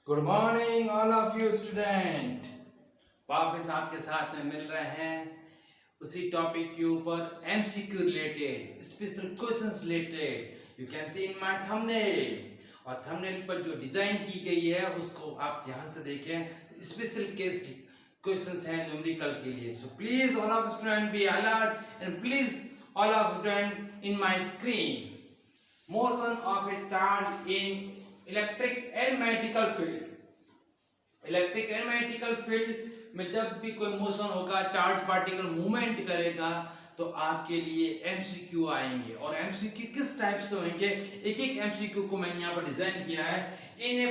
Good morning all of you student. वापस आपके साथ में मिल रहे हैं उसी टॉपिक के ऊपर MCQ related, special questions related. You can see in my thumbnail, और थंबनेल पर जो डिजाइन की गई है उसको आप ध्यान से देखें। स्पेशल केस क्वेश्चंस हैं न्यूमेरिकल के लिए। So please all of student be alert and please all of student in my screen. Motion of A charge in electric and magnetical field. Electric and magnetical field में जब भी कोई motion होगा, charge particle movement करेगा, तो आपके लिए MCQ आएंगे। और एमसीक्यू किस टाइप से होंगे, एक एक एमसीक्यू को मैंने यहाँ पर डिजाइन किया है। In a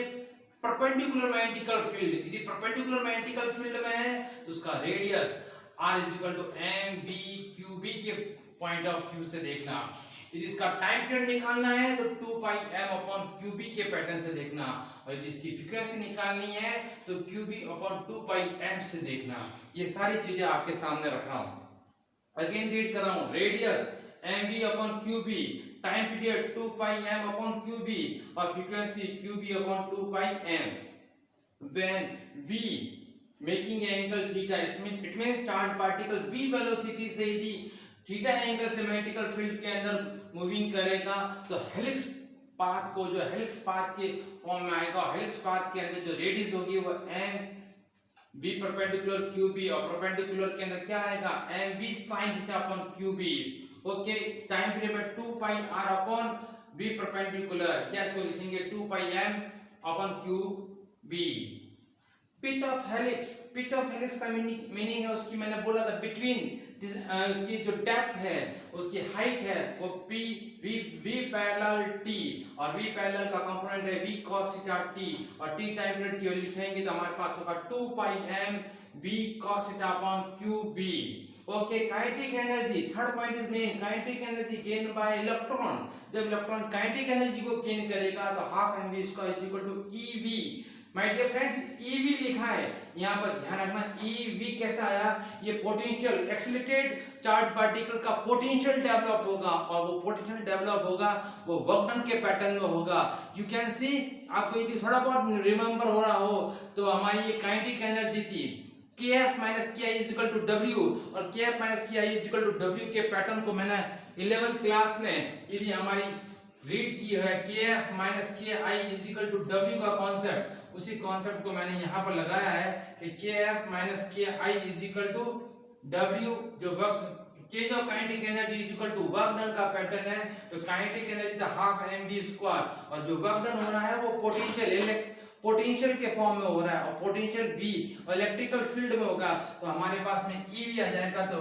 perpendicular magnetical field, यदि परपेंडिकुलर मैग्नेटिकल फील्ड में है तो उसका radius r equal to M B Q B के पॉइंट ऑफ व्यू से देखना। यदि इसका टाइम पीरियड निकालना है तो 2 पाई m अपॉन QB के पैटर्न से देखना, और यदि इसकी फ्रीक्वेंसी निकालनी है तो QB अपॉन 2 पाई m से देखना। ये सारी चीजें आपके सामने रख रहा हूं। अगेन रीड कर रहा हूं। Radius mb upon QB, time period 2 pi m upon QB, और frequency QB upon 2 pi m। When v making angle theta, it means charge particle v velocity से यदि थीटा एंगल से मैग्नेटिकल फील्ड के अंदर moving करेगा तो helix path को, जो हेलिक्स पाथ के फॉर्म में आएगा, हेलिक्स पाथ के अंदर जो रेडियस होगी वो M B perpendicular Q B, और परपेंडिकुलर के अंदर क्या आएगा M B sine theta upon Q B. Okay, time period में 2 pi R upon B perpendicular, क्या इसको लिखेंगे 2 pi M upon Q B. Pitch of helix, pitch of helix का मीनिंग है उसकी, मैंने बोला था बिटवीन उसकी जो डेप्थ है, उसकी हाइट है वो p v पैरेलल t, और v पैरेलल का कंपोनेंट है v cos थीटा t, और t टाइम पीरियड की वैल्यू लिखेंगे तो हमारे पास होगा 2 pi m v cos theta upon qb। Okay, kinetic energy, third point is main, kinetic energy gain by electron. जब इलेक्ट्रॉन काइनेटिक एनर्जी को गेन करेगा तो half mv square is equal to ev। My dear friends, EV लिखा है यहाँ पर, ध्यान रखना EV कैसा आया, ये पोटेंशियल एक्सीलरेटेड चार्ज पार्टिकल का पोटेंशियल डेवलप होगा, और वो पोटेंशियल डेवलप होगा वो वर्क डन के पैटर्न में होगा। यू कैन सी, आपको यदि थोड़ा बहुत रिमेंबर हो रहा हो तो हमारी ये काइनेटिक एनर्जी थी kF minus ki is equal to w, और kF minus ki is equal to w के पैटर्न को मैंने 11th क्लास में यदि हमारी रीड की है kF minus ki is equal to w का कॉन्सेप्ट, उसी कॉन्सेप्ट को मैंने यहाँ पर लगाया है कि kF minus ki is equal to w, जो work change of kinetic energy is equal to work done का पैटर्न है। तो काइनेटिक एनर्जी था हाफ mv स्क्वायर, और जो वर्क डन हो रहा है वो पोटेंशियल के फॉर्म में हो रहा है, और पोटेंशियल v और इलेक्ट्रिकल फील्ड में होगा, तो हमारे पास में ev आ जाएगा। तो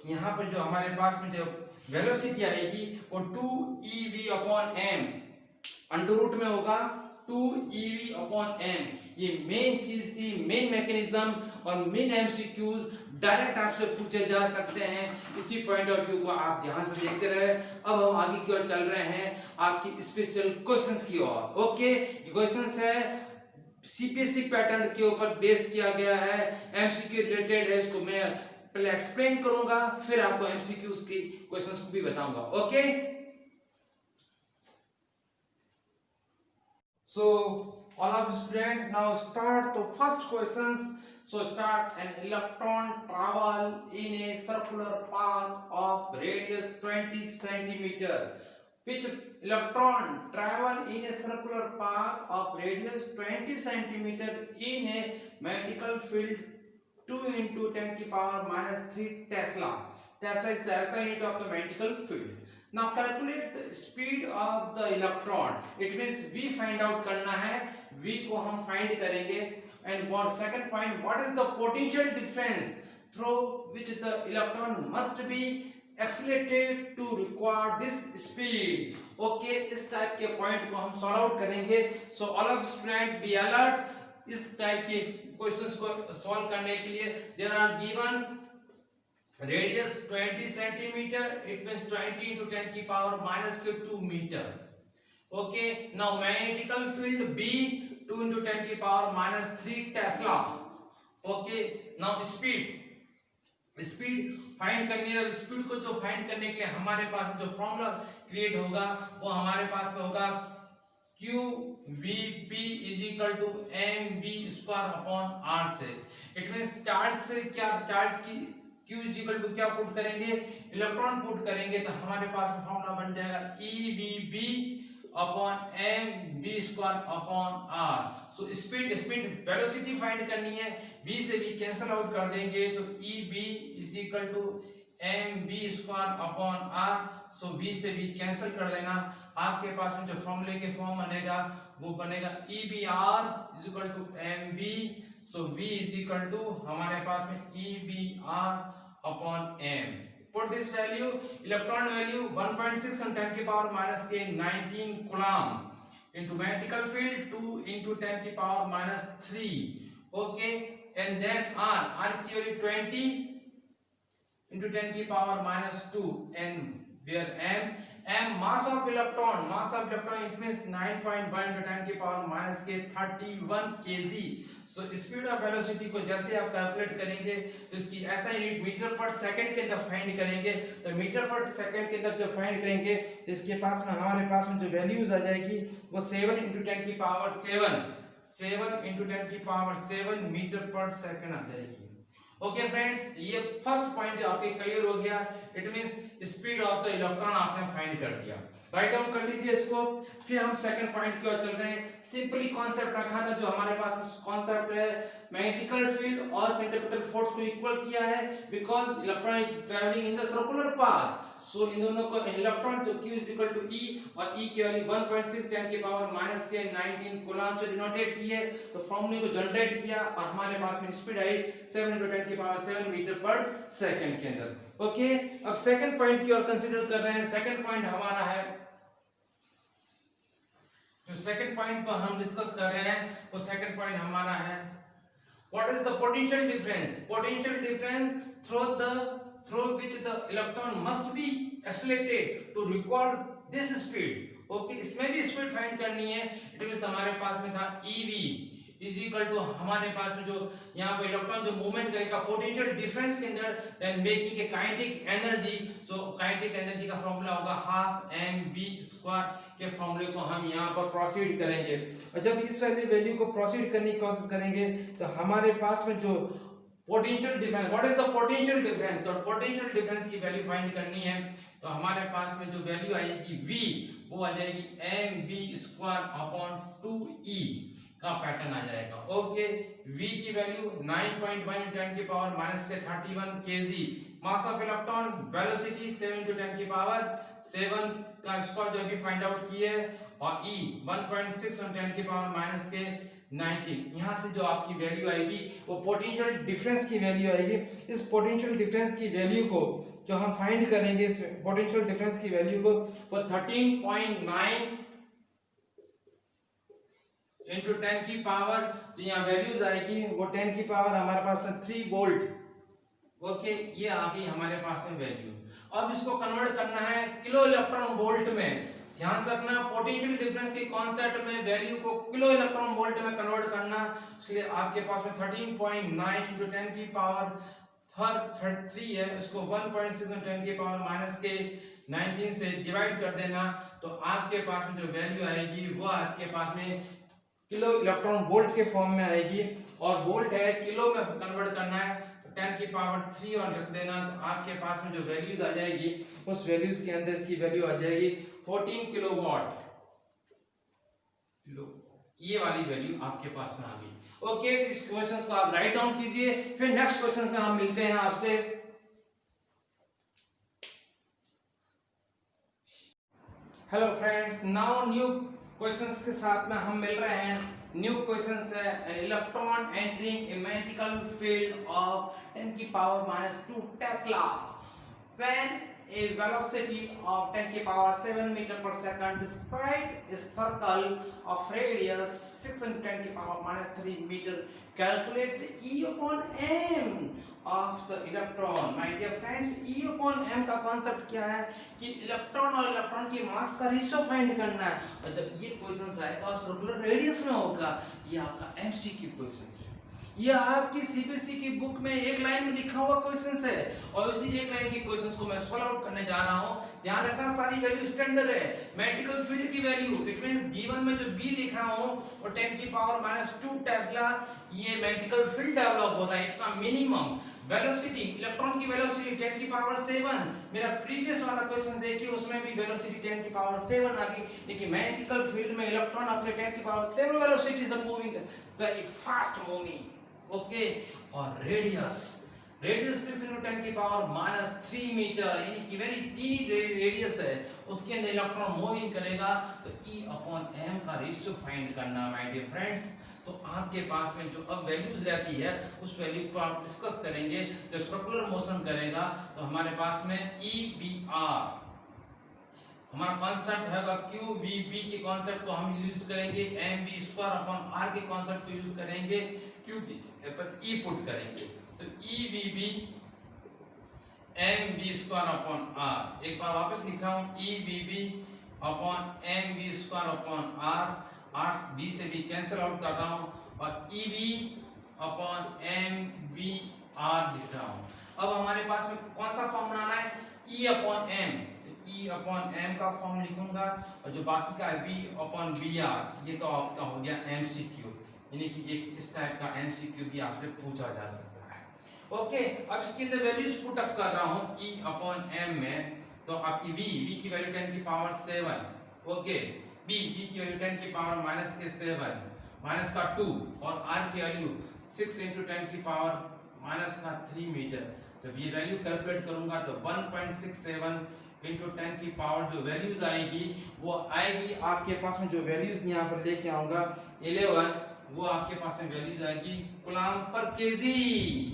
यहाँ पर जो हमारे पास में जो वेलोसिटी आएगी वो 2ev upon m under root में होगा 2ev अपॉन m। ये मेन चीज थी, मेन मैकेनिज्म और मेन एमसीक्यूज डायरेक्ट आपसे पूछे जा सकते हैं। इसी पॉइंट ऑफ व्यू को आप ध्यान से देखते रहे। अब हम आगे की ओर चल रहे हैं आपकी स्पेशल क्वेश्चंस की ओर। ओके, क्वेश्चंस है सीपीएससी पैटर्न के ऊपर बेस किया गया है, एमसीक्यू रिलेटेड है। इसको मैं पहले एक्सप्लेन करूंगा, फिर आपको एमसीक्यूज की क्वेश्चंस को भी बताऊंगा। Okay, so all of students now start the first questions. So start, an electron travel in a circular path of radius 20 centimeter. Which electron travel in a circular path of radius 20 centimeter in a magnetic field 2 into 10 to the power minus 3 Tesla. Tesla is the SI unit of the magnetic field. Now calculate the speed of the electron. It means v find out करना है, v को हम find करेंगे। And what second point, what is the potential difference through which the electron must be accelerated to require this speed? Okay, इस type के point को हम solve out करेंगे। So all of students be alert, इस type के questions को solve करने के लिए there are given radius 20 centimeter, it means 20 into 10 की power minus 2 meter. Okay, now magnetical field B 2 into 10 की power minus 3 Tesla. Okay, now speed find करनी है। स्पीड को जो फाइंड करने के लिए हमारे पास जो फॉर्मूला क्रिएट होगा वो हमारे पास में होगा Q V P is equal to M V square upon R से। इट मीन्स चार्ज से क्या, चार्ज की Q इज इक्वल टू क्या पुट करेंगे, इलेक्ट्रॉन पुट करेंगे, तो हमारे पास फॉर्मूला बन जाएगा E V B upon M B square upon R. So speed velocity find करनी है, v से v कैंसिल आउट कर देंगे तो E B is equal to M B square upon R. So v से v कैंसिल कर देना, आपके पास में जो फॉर्मूले के फॉर्म बनेगा वो बनेगा E B R is equal to M B. So v is equal to हमारे पास में E B R upon M. Put this value, electron value 1.6 on 10 की power minus के 19 coulomb into magnetic field 2 into 10 की power minus 3, okay, and then R की value 20 into 10 की power minus 2, and where m mass of electron it means 9.1 into 10 की power minus के 31 kg। So speed of velocity को जैसे आप calculate करेंगे तो इसकी ऐसा यूनिट मीटर पर सेकंड के अंदर फाइंड करेंगे, तो मीटर पर सेकंड के अंदर जब फाइंड करेंगे तो इसके पास में हमारे पास में जो वैल्यूज आ जाएगी वो 7 into 10 की पावर 7 into 10 की पावर 7 मीटर पर सेकंड आ जाएगी। ओके फ्रेंड्स, ये फर्स्ट पॉइंट आपके क्लियर हो गया। It means speed of the electron आपने फाइंड कर दिया, राइट डाउन कर लीजिए इसको। फिर हम सेकंड पॉइंट की ओर चल रहे हैं। सिंपली कॉन्सेप्ट रखा था, जो हमारे पास कॉन्सेप्ट है मैग्नेटिकल फील्ड और सेंट्रीफ्यूगल फोर्स को इक्वल किया है, because electron is travelling in the circular path. So इन दोनों को इलेक्ट्रॉन जो Q is equal to E और E की वैल्यू 1.6 10 की पावर माइनस के 19 कूलम से डिनोटेट की है, तो फॉर्मूले को जनरेट किया और हमारे पास में स्पीड आई 7 into 10 की पावर 7 मीटर पर सेकंड के अंदर। ओके, अब सेकंड पॉइंट की ओर कंसीडर कर रहे हैं। सेकंड पॉइंट हमारा है, जो सेकंड पॉइंट पर हम डिस्कस कर रहे हैं वो सेकंड पॉइंट हमारा है what is the potential difference through which the electron must be accelerated to record this speed। Okay, इसमें भी स्पीड फाइंड करनी है। इट मींस हमारे पास में था EV इज इक्वल टू हमारे पास में जो यहाँ पे इलेक्ट्रॉन जो मूवमेंट करेगा पोटेंशियल डिफरेंस के अंदर, then making a kinetic energy. So kinetic energy का फॉर्मूला होगा हाफ mv² के फॉर्मूले को हम यहाँ पर प्रोसीड करेंगे, और जब इस वैल्यू को प्रोसीड करने की कोशिश करेंगे तो हमारे पास में जो potential difference, what is the potential difference, तो पोटेंशियल डिफरेंस की वैल्यू फाइंड करनी है। तो हमारे पास में जो वैल्यू आएगी V, वो आ जाएगी mv² अपॉन 2e का पैटर्न आ जाएगा। ओके, V की वैल्यू 9.1 10 की पावर माइनस के 31 kg, mass of electron, velocity 7 into 10 की पावर 7 का स्क्वायर जो अभी फाइंड आउट किए, और E 1.6 on 10 की पावर माइनस के 19। यहाँ से जो आपकी वैल्यू आएगी वो पोटेंशियल डिफरेंस की वैल्यू आएगी। इस पोटेंशियल डिफरेंस की वैल्यू को जो हम फाइंड करेंगे, इस पोटेंशियल डिफरेंस की वैल्यू को वो 13.9 into 10 की पावर, जो यहाँ वैल्यूज आएगी वो 10 की पावर हमारे पास में 3 वोल्ट। ओके, ये आ गई हमारे पास में वैल्यू। अब इसको कन्वर्ट करना है किलो इलेक्ट्रॉन वोल्ट में। ध्यान से रखना, पोटेंशियल डिफरेंस के कॉन्सेप्ट में वैल्यू को किलो इलेक्ट्रॉन वोल्ट में कन्वर्ट करना। इसलिए आपके पास में 13.9 into 10 की पावर 3 है, उसको 1.6 into 10 की पावर माइनस के 19 से डिवाइड कर देना, तो आपके पास में जो वैल्यू आएगी वो आपके पास में किलो इलेक्ट्रॉन वोल्ट के फॉर्म में आएगी, और वोल्ट है किलो में कन्वर्ट करना है, तो 10 की पावर 3 और रख देना, तो आपके पास में जो वैल्यूज आ जाएगी उस वैल्यूज के अंदर इसकी वैल्यू आ जाएगी 14 किलोवाट। ये वाली वैल्यू आपके पास में आ गई। ओके, तो इस क्वेश्चन को आप राइट डाउन कीजिए, फिर नेक्स्ट क्वेश्चन में हम मिलते हैं आपसे। Hello friends, now new questions के साथ में हम मिल रहे हैं। न्यू क्वेश्चंस है electron entering A magnetical field of 10 की power minus 2 Tesla when a velocity of 10 की power 7 meter per second describe a circle of radius 6 into 10 की power minus 3 meter। calculate the E upon m of the electron। my dear friends, E upon m का concept क्या है कि electron और electron की मास का ratio find करना है, और जब ये क्वेश्चन आएगा और सर्कुलर रेडियस में होगा, ये आपका MCQ क्वेश्चन है। ये आपकी सीबीएसई की बुक में एक लाइन में लिखा हुआ क्वेश्चंस है और उसी एक लाइन के क्वेश्चंस को मैं सॉल्व आउट करने जा रहा हूं। ध्यान रखना सारी वैल्यू स्टैंडर्ड है। मैग्नेटिकल फील्ड की वैल्यू इट मींस गिवन में जो बी लिख रहा हूं और 10 की पावर -2 टेस्ला ये मैग्नेटिकल फील्ड डेवलप होता है इतना मिनिमम। वेलोसिटी इलेक्ट्रॉन की वेलोसिटी 10 की पावर 7। मेरा प्रीवियस वाला क्वेश्चन देखिए उसमें भी वेलोसिटी 10 की पावर 7 आ गई। लेकिन मैग्नेटिकल फील्ड में इलेक्ट्रॉन अपने 10 की पावर 7 वेलोसिटी से moving very fast moving. Okay और रेडियस 6 into 10 की पावर -3 मीटर यानी कि वेरी टीनी रेडियस है उसके अंदर इलेक्ट्रॉन मूविंग करेगा। तो E/m का रेशियो फाइंड करना माय डियर फ्रेंड्स। तो आपके पास में जो अब वैल्यूज रहती है उस वैल्यू को आप डिस्कस करेंगे। जब सर्कुलर मोशन करेगा तो हमारे पास में EBR हमारा कॉन्सेप्ट है QVB के कॉन्सेप्ट को हम यूज करेंगे, mv²/r के कॉन्सेप्ट को यूज करेंगे, QB पर E पुट करेंगे तो EVB mv²/r। एक बार वापस लिख रहा हूं EVB mv²/r। r b से भी कैंसिल आउट कर रहा हूं और EB/mvr लिख रहा हूं। अब हमारे पास में कौन सा फॉर्म बनाना है E/m तो E/m का फॉर्म लिखूंगा और जो बाकी का है V/br ये तो आपका हो गया MCQ यानी कि एक इस टाइप का MCQ भी आपसे पूछा जा सकता है। ओके अब इसके अंदर वैल्यूज पुट अप कर रहा हूं E/m में। तो आपकी V की वैल्यू 10 की पावर 7। ओके B की वैल्यू 10 की पावर -7 -2 और R की वैल्यू 6 into 10 की पावर -3 मीटर। जब ये वैल्यू कैलकुलेट करूंगा तो 1.67 into 10 की पावर जो वैल्यूज आएगी वो आएगी आपके पास में जो वैल्यूज यहाँ पर लेके आऊंगा 11 वो आपके पास में वैल्यूज आएगी coulomb per KG.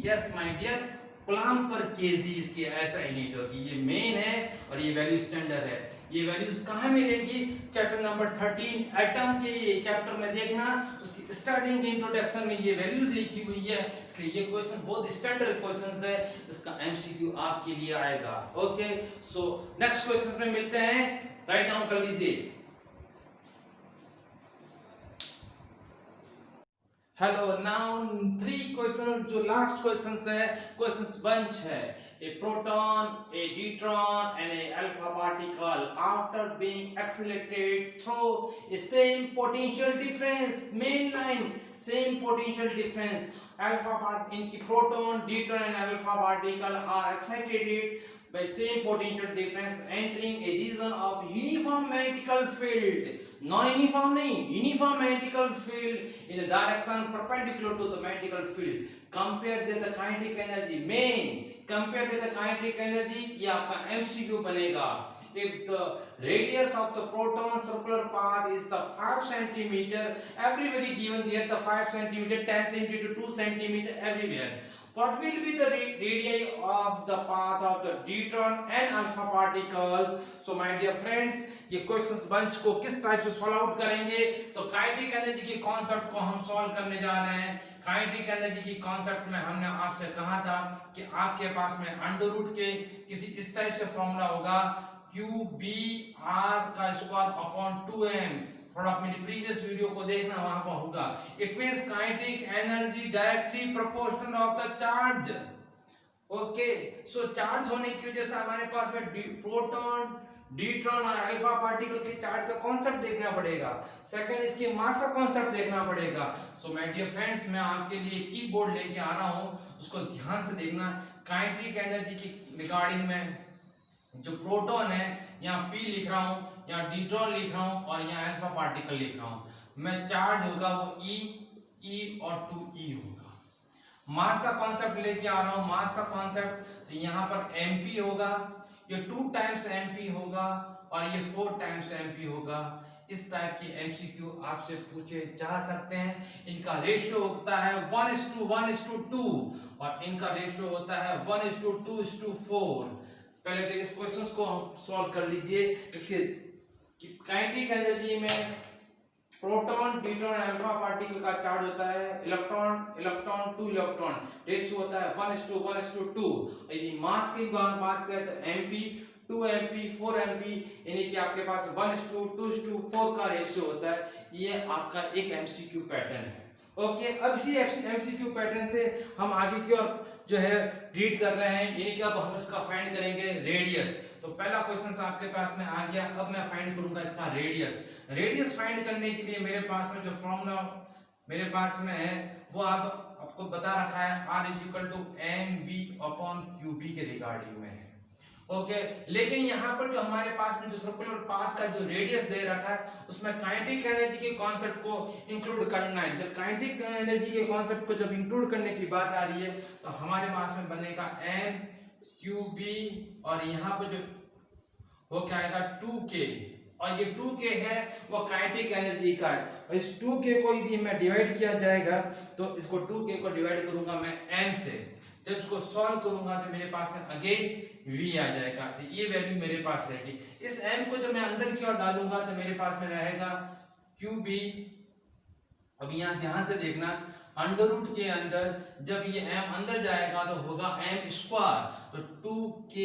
Yes my dear coulomb per KG इसकी ऐसा यूनिट होगी। ये मेन है और ये वैल्यू स्टैंडर्ड है। ये वैल्यूज कहाँ मिलेगी चैप्टर नंबर 13 एटम के चैप्टर में देखना उसकी स्टार्टिंग के इंट्रोडक्शन में ये वैल्यूज लिखी हुई है। इसलिए ये क्वेश्चन बहुत स्टैंडर्ड क्वेश्चंस है इसका एमसीक्यू आपके लिए आएगा। ओके सो नेक्स्ट क्वेश्चन में मिलते हैं। राइट डाउन कर लीजिए। हेलो नाउ 3 क्वेश्चंस जो लास्ट क्वेश्चंस है क्वेश्चंस बंच है। A proton, a deuteron and a alpha particle after being accelerated through a same potential difference main line same potential difference in proton, deuteron and alpha particle are excited by same potential difference entering a region of uniform magnetical field non-uniform nahi uniform magnetical field in a direction perpendicular to the magnetical field compare the kinetic energy main compare the kinetic energy ये आपका MCQ बनेगा। If the radius of the proton circular path is the 5 centimeter everybody given there the 5 centimeter 10 centimeter 2 centimeter everywhere what will be the radii of the path of the deuteron and alpha particles। So my dear friends ये questions bunch को किस type से solve out करेंगे तो kinetic energy के concept को हम solve करने जा रहे हैं। काइनेटिक एनर्जी की कॉन्सेप्ट में हमने आपसे कहा था कि आपके पास में अंडर रूट के किसी इस टाइप से फॉर्मूला होगा QBr²/2m। थोड़ा मेरी प्रीवियस वीडियो को देखना वहां पर होगा। It means kinetic energy directly proportional of the charge. Okay so charge होने की वजह से हमारे पास में प्रोटॉन ड्यूट्रॉन और अल्फा पार्टिकल के चार्ज का कॉन्सेप्ट देखना पड़ेगा। सेकंड इसके मास का कॉन्सेप्ट देखना पड़ेगा। सो माय डियर फ्रेंड्स मैं आपके लिए कीबोर्ड लेके आ रहा हूं उसको ध्यान से देखना। काइनेटिक एनर्जी की रिगार्डिंग में जो प्रोटॉन है यहाँ P लिख रहा हूँ यहाँ ड्यूट्रॉन लिख रहा हूँ और यहाँ अल्फा पार्टिकल लिख रहा हूँ। मैं चार्ज होगा वो E और 2E होगा। मास का कॉन्सेप्ट लेके आ रहा हूँ। मास का कॉन्सेप्ट तो यहाँ पर mp होगा ये 2 टाइम्स mp होगा और ये 4 टाइम्स mp होगा। इस टाइप की एमसीक्यू आपसे पूछे जा सकते हैं। इनका रेशियो होता है 1:1:2 और इनका रेशियो होता है 1:2:4। पहले तो इस क्वेश्चन को सॉल्व कर लीजिए। इसके काइनेटिक एनर्जी में प्रोटॉन ड्यूट्रॉन अल्फा पार्टिकल का चार्ज होता है इलेक्ट्रॉन टू इलेक्ट्रॉन रेशियो होता है 1:1:2। यदि मास की बात करें तो mp 2mp 4mp यानी कि आपके पास 1:2:4 का रेशियो होता है। ये आपका एक एमसीक्यू पैटर्न है। ओके, अब इसी एमसीक्यू पैटर्न से हम आगे की ओर जो है रीड कर रहे हैं, यानी कि अब हम इसका फाइंड करेंगे रेडियस। तो पहला क्वेश्चन आपके पास में आ गया, अब मैं फाइंड करूंगा इसका रेडियस। रेडियस फाइंड करने के लिए मेरे पास में जो फॉर्मूला मेरे पास में है वो आपको बता रखा है, R equal to M V upon Q B के रिगार्डिंग में है। ओके, लेकिन यहाँ पर जो हमारे पास में जो सर्कुलर पाथ का जो रेडियस दे रखा है उसमें काइनेटिक एनर्जी के कॉन्सेप्ट को इंक्लूड करना है। जब काइनेटिक एनर्जी के कॉन्सेप्ट को जब इंक्लूड करने की बात आ रही है तो हमारे पास में बनेगा एम क्यू बी, और यहाँ पर जो वो क्या आएगा 2k, और ये 2k है वो काइनेटिक एनर्जी का है। और इस 2k को यदि मैं डिवाइड किया जाएगा तो इसको 2k को डिवाइड करूंगा मैं m से, जब इसको सॉल्व करूंगा तो मेरे पास में अगेन v आ जाएगा। तो ये वैल्यू मेरे पास रहेगी। इस m को जब मैं अंदर की ओर डालूंगा तो मेरे पास में रहेगा qb। अब यहाँ ध्यान से देखना, अंडर रूट के अंदर जब ये m अंदर जाएगा तो होगा m स्क्वायर, तो 2k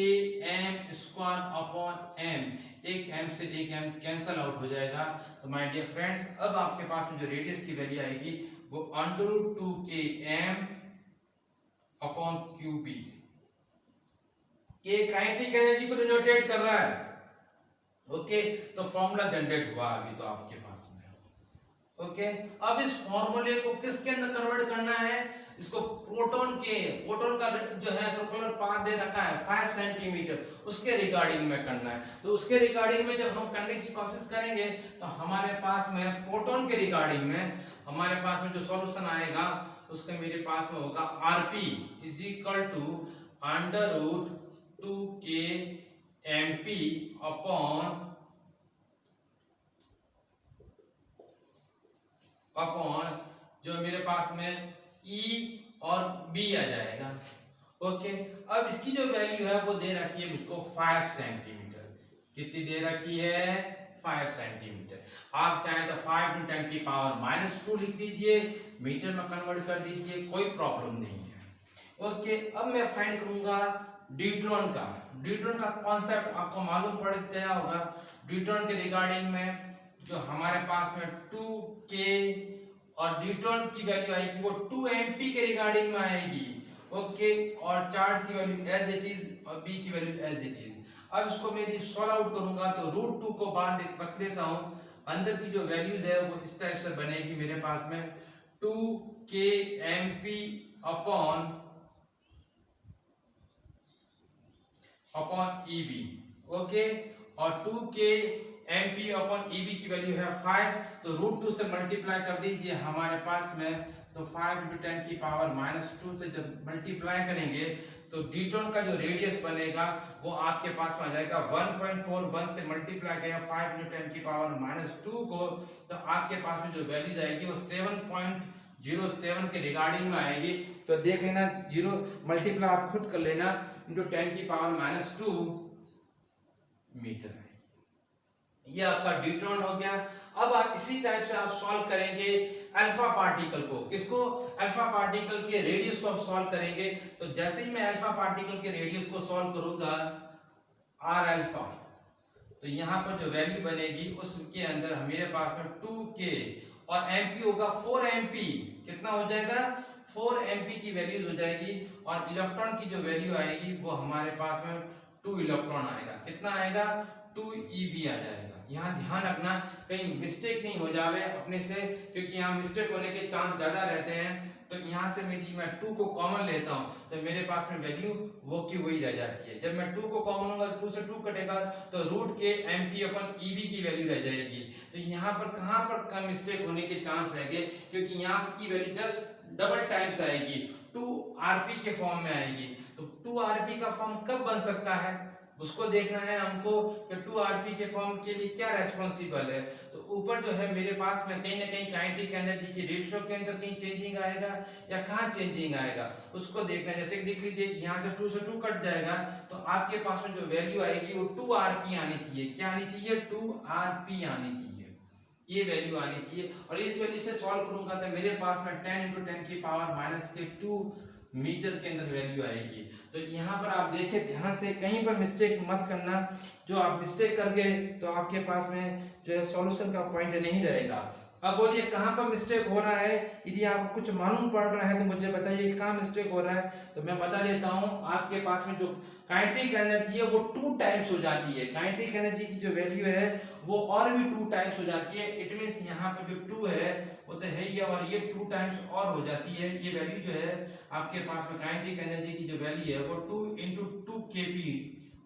m square upon m, एक m से एक m कैंसल आउट हो जाएगा। तो माय डियर फ्रेंड्स, अब आपके पास में जो रेडियस की वैल्यू आएगी वो under root 2k m upon QB. ये काइनेटिक एनर्जी को डिनोटेट कर रहा है। ओके, तो फॉर्मूला जनरेट हुआ अभी तो आपके पास में। ओके, अब इस फॉर्मूले को किसके अंदर कन्वर्ट करना है, इसको प्रोटॉन का जो है सर्कुलर पाथ दे रखा है 5 सेंटीमीटर, उसके रिगार्डिंग में करना है। तो उसके रिगार्डिंग में जब हम करने की कोशिश करेंगे तो हमारे पास में प्रोटॉन के रिगार्डिंग में हमारे पास में जो सॉल्यूशन आएगा उसके मेरे पास में होगा rp is equal to under root 2k mp upon जो मेरे पास में E और B आ जाएगा। ओके, अब इसकी जो वैल्यू है वो दे रखी है मुझको 5 सेंटीमीटर। कितनी दे रखी है? 5 सेंटीमीटर। आप चाहे तो 5 × 10⁻² लिख दीजिए, मीटर में कन्वर्ट कर दीजिए, कोई प्रॉब्लम नहीं है। ओके, अब मैं फाइंड करूंगा ड्यूट्रॉन का। ड्यूट्रॉन का कॉन्सेप्ट आपको मालूम पड़ गया होगा। ड्यूट्रॉन के रिगार्डिंग में जो हमारे पास में 2k और ड्यूट्रॉन की वैल्यू आएगी वो 2 mp के रिगार्डिंग में आएगी। ओके, और चार्ज की वैल्यू एज इट इज और b की वैल्यू एज इट इज। अब इसको मैं यदि सॉल्व आउट करूंगा तो √2 को बाहर रख देता हूं, अंदर की जो वैल्यूज है वो इस टाइप से बनेगी मेरे पास में 2k mp upon EB। Okay, और 2k mp अपॉन EB की वैल्यू है 5, तो √2 से मल्टीप्लाई कर दीजिए हमारे पास में, तो 5 × 10⁻² से जब मल्टीप्लाई करेंगे तो ड्यूट्रॉन का जो रेडियस बनेगा वो आपके पास में आ जाएगा 1.41 से मल्टीप्लाई करें 5 × 10⁻² को, तो आपके पास में जो वैल्यूज आएगी वो 7.07 के रिगार्डिंग में आएगी। तो देख लेना, 0 मल्टीप्लाई आप खुद कर लेना इंटू 10⁻² मीटर है। ये आपका ड्यूट्रॉन हो गया। अब आप इसी टाइप से आप सॉल्व करेंगे अल्फा पार्टिकल को। किसको? अल्फा पार्टिकल के रेडियस को आप सॉल्व करेंगे। तो जैसे ही मैं अल्फा पार्टिकल के रेडियस को सॉल्व करूंगा r अल्फा, तो यहाँ पर जो वैल्यू बनेगी उसके अंदर मेरे पास में 2k और mp होगा 4 mp। कितना हो जाएगा? 4 mp की वैल्यूज हो जाएगी, और इलेक्ट्रॉन की जो वैल्यू आएगी वो हमारे पास में 2 इलेक्ट्रॉन आएगा। कितना आएगा? 2 EB आ जाएगा। यहाँ ध्यान रखना कहीं मिस्टेक नहीं हो जावे अपने से, क्योंकि यहाँ मिस्टेक होने के चांस ज्यादा रहते हैं। तो यहाँ से मैं 2 को कॉमन लेता हूँ तो मेरे पास में वैल्यू वो की वही रह जाती है। जब मैं 2 को कॉमन लूंगा 2 से 2 कटेगा तो √k mp अपॉन EB की वैल्यू रह जाएगी। तो यहाँ पर कहाँ पर का मिस्टेक होने के चांस रह गए, क्योंकि यहाँ की वैल्यू जस्ट डबल टाइम्स आएगी, 2rp के फॉर्म में आएगी। तो 2rp का फॉर्म कब बन सकता है उसको देखना है हमको कि 2rp के फॉर्म के लिए क्या रेस्पॉन्सिबल है। तो ऊपर जो है मेरे पास में कहीं ना कहीं काइनेटिक एनर्जी की रेशियो के अंदर कहीं चेंजिंग आएगा या कहाँ चेंजिंग आएगा उसको देखना है। जैसे कि देख लीजिए, यहाँ से 2 से 2 कट जाएगा तो आपके पास में जो वैल्यू आएगी वो 2rp आनी चाहिए। क्या आनी चाहिए? 2rp आनी चाहिए, ये वैल्यू आनी चाहिए। और इस वैल्यू से सॉल्व करूंगा तो मेरे पास में 10 × 10⁻²2 मीटर के अंदर वैल्यू आएगी। तो यहाँ पर आप देखें ध्यान से, कहीं पर मिस्टेक मत करना। जो आप मिस्टेक कर गए तो आपके पास में जो है सॉल्यूशन का पॉइंट नहीं रहेगा। अब बोलिए कहाँ पर मिस्टेक हो रहा है। यदि आपको कुछ मालूम पड़ रहा है तो मुझे बताइए कहाँ मिस्टेक हो रहा है। तो मैं बता देता हूँ, आपके पास में जो काइनेटिक एनर्जी है वो 2 टाइम्स हो जाती है। काइनेटिक एनर्जी की जो वैल्यू है वो और भी 2 टाइम्स हो जाती है। इट मीन्स यहाँ पे जो 2 है वो तो है ही, और ये 2 टाइम्स और हो जाती है। ये वैल्यू जो है आपके पास में काइनेटिक एनर्जी की जो वैल्यू है वो 2 इंटू 2 kp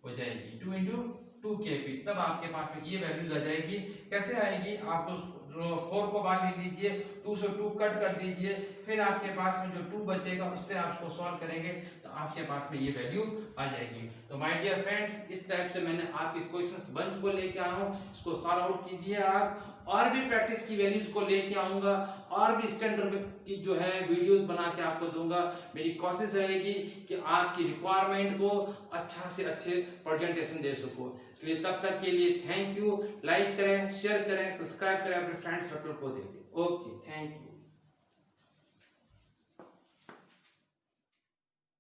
हो जाएगी। 2 इंटू 2 kp, तब आपके पास में ये वैल्यूज आ जाएगी। कैसे आएगी, आपको 4 को बाहर ले लीजिए, 2 से 2 कट कर दीजिए, फिर आपके पास में जो 2 बचेगा उससे आप उसको सॉल्व करेंगे तो आपके पास में ये वैल्यू आ जाएगी। तो माय डियर फ्रेंड्स, इस टाइप से मैंने आपके क्वेश्चंस बंच को लेके आया हूँ, इसको सॉल्व आउट कीजिए आप। और भी प्रैक्टिस की वैल्यूज को लेके आऊंगा, और भी स्टैंडर्ड की जो है वीडियोस बना के आपको दूंगा। मेरी कोशिश रहेगी कि आपकी रिक्वायरमेंट को अच्छा से अच्छे प्रेजेंटेशन दे सकूं। इसलिए तब तक के लिए थैंक यू। लाइक करें, शेयर करें, सब्सक्राइब करें, अपने फ्रेंड्स सर्कल को देंगे। Okay, thank you.